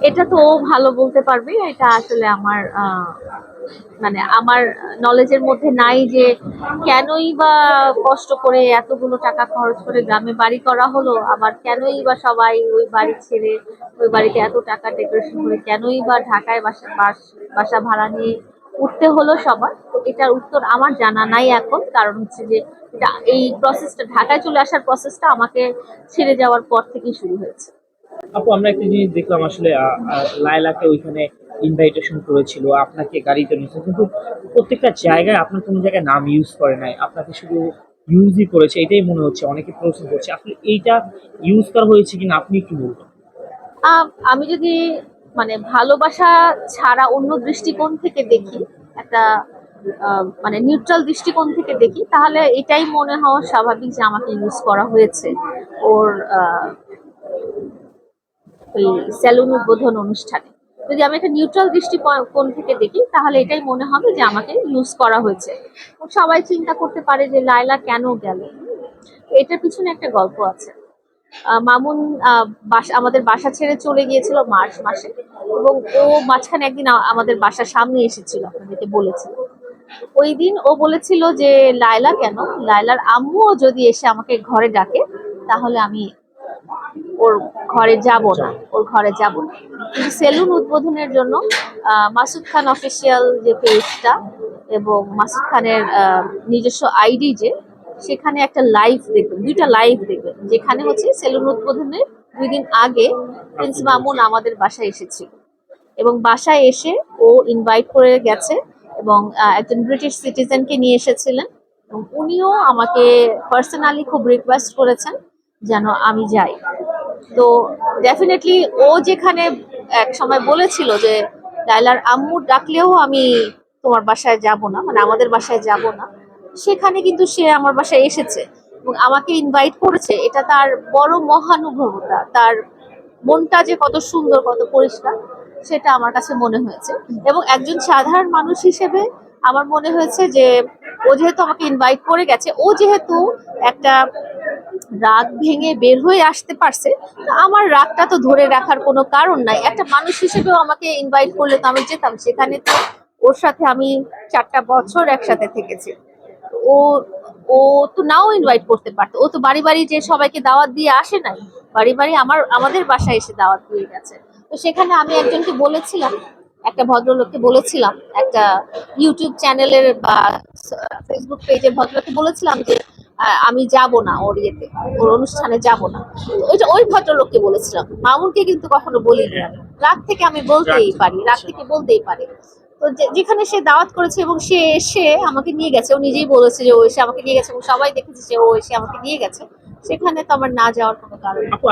এটা তো ও ভালো বলতে পারবে। এটা আসলে আমার মানে আমার নলেজের মধ্যে নাই যে কেনই বা কষ্ট করে এতগুলো টাকা খরচ করে গ্রামে বাড়ি করা হলো, আবার কেনই বা সবাই ওই বাড়ি ছেড়ে ওই বাড়িতে এত টাকা ডেকোরেশন করে কেনই বা ঢাকায় বাসা ভাড়া নিয়ে উঠতে হলো সবার। তো এটার উত্তর আমার জানা নাই এখন, কারণ হচ্ছে যে এটা এই প্রসেসটা, ঢাকায় চলে আসার প্রসেসটা আমাকে ছেড়ে যাওয়ার পর থেকেই শুরু হয়েছে। আপু, আমরা একটা জিনিস দেখলাম আসলে লায়লাকে ওইখানে ইনভাইটেশন করেছিল, আপনাকে গাড়িতে নিয়েছে, কিন্তু প্রত্যেকটা জায়গায় আপনার কোনো জায়গায় নাম ইউজ করে নাই, আপনাকে শুধু ইউজই করেছে। এটাই মনে হচ্ছে, অনেকে প্রশ্ন করছে আসলে এইটা ইউজ করা হয়েছে কিনা, আপনি কি বলবেন? আমি যদি মানে ভালোবাসা ছাড়া অন্য দৃষ্টিকোণ থেকে দেখি, একটা মানে নিউট্রাল দৃষ্টিকোণ থেকে দেখি, তাহলে এটাই মনে হওয়া স্বাভাবিক যে আমাকে ইউজ করা হয়েছে ওর ওই সেলুন উদ্বোধন অনুষ্ঠানে। যদি আমি একটা নিউট্রাল দৃষ্টিকোণ থেকে দেখি, তাহলে এটাই মনে হবে যে আমাকে ইউজ করা হয়েছে। সবাই চিন্তা করতে পারে যে লায়লা কেন গেল। এটার পিছনে একটা গল্প আছে। মামুন আমাদের বাসা ছেড়ে চলে গিয়েছিল মার্চ মাসে, এবং ও মাঝখানে একদিন আমাদের বাসার সামনে এসেছিল, আপনাদেরকে বলেছিল। ওই দিন ও বলেছিল যে লায়লা কেন, লায়লার আম্মুও যদি এসে আমাকে ঘরে ডাকে তাহলে আমি ওর ঘরে যাব না, ওর ঘরে যাব না। কিন্তু সেলুন উদ্বোধনের জন্য মাসুদ খান অফিসিয়াল যে পেজটা এবং মাসুদ খানের নিজস্ব আইডি, যে সেখানে একটা লাইভ দেখবেন, দুইটা লাইভ দেখবেন, যেখানে হচ্ছে সেলুন উদ্বোধনের 2 দিন আগে প্রিন্স মামুন আমাদের বাসায় এসেছিল, এবং বাসায় এসে ও ইনভাইট করে গেছে, এবং একজন ব্রিটিশ সিটিজেনকে নিয়ে এসেছিলেন, এবং উনিও আমাকে পার্সোনালি খুব রিকোয়েস্ট করেছেন যেন আমি যাই। তো ডেফিনেটলি ও যেখানে এক সময় বলেছিল যে লায়লার আম্মু ডাকলেও আমি তোমার বাসায় যাব না, মানে আমাদের বাসায় যাব না, সেখানে কিন্তু সে আমার বাসায় এসেছে এবং আমাকে ইনভাইট করেছে। এটা তার বড় মহানুভবতা, তার মনটা যে কত সুন্দর, কত পরিষ্কার, সেটা আমার কাছে মনে হয়েছে। এবং একজন সাধারণ মানুষ হিসেবে আমার মনে হয়েছে যে ও যেহেতু আমাকে ইনভাইট করে গেছে, ও যেহেতু একটা রাগ ভেঙে বের হয়ে আসতে পারছে, তো আমার রাগটা তো ধরে রাখার কোনো কারণ নাই। একটা মানুষ হিসেবেও আমাকে ইনভাইট করলে তো আমি যেতাম সেখানে। তো ওর সাথে আমি 4টা বছর একসাথে থেকেছি। ও ও তো নাও ইনভাইট করতে পারতো, ও তো বাড়ি বাড়ি যে সবাইকে দাওয়াত দিয়ে আসে নাই, বাড়ি বাড়ি আমাদের বাসায় এসে দাওয়াত দিয়ে গেছে। তো সেখানে আমি একজনকে বলেছিলাম, একটা ভদ্রলোককে বলেছিলাম, একটা ইউটিউব চ্যানেলের বা ফেসবুক পেজের ভদ্রলোককে বলেছিলাম যে আমি যাব না ওর ইয়েতে, ওর অনুষ্ঠানে যাব না। তো ওইটা ওই ভদ্রলোককে বলেছিলাম, মামুনকে কিন্তু কখনো বলিনি আমি। রাগ থেকে আমি বলতেই পারি, রাগ থেকে বলতেই পারি। তো যেখানে সে দাওয়াত করেছে এবং সে এসে আমাকে নিয়ে গেছে, ও নিজেই বলেছে যে ও এসে আমাকে নিয়ে গেছে এবং সবাই দেখেছে যে ও এসে আমাকে নিয়ে গেছে, সেখানে তো আমার না যাওয়ার কোনো কারণ নেই। আপু,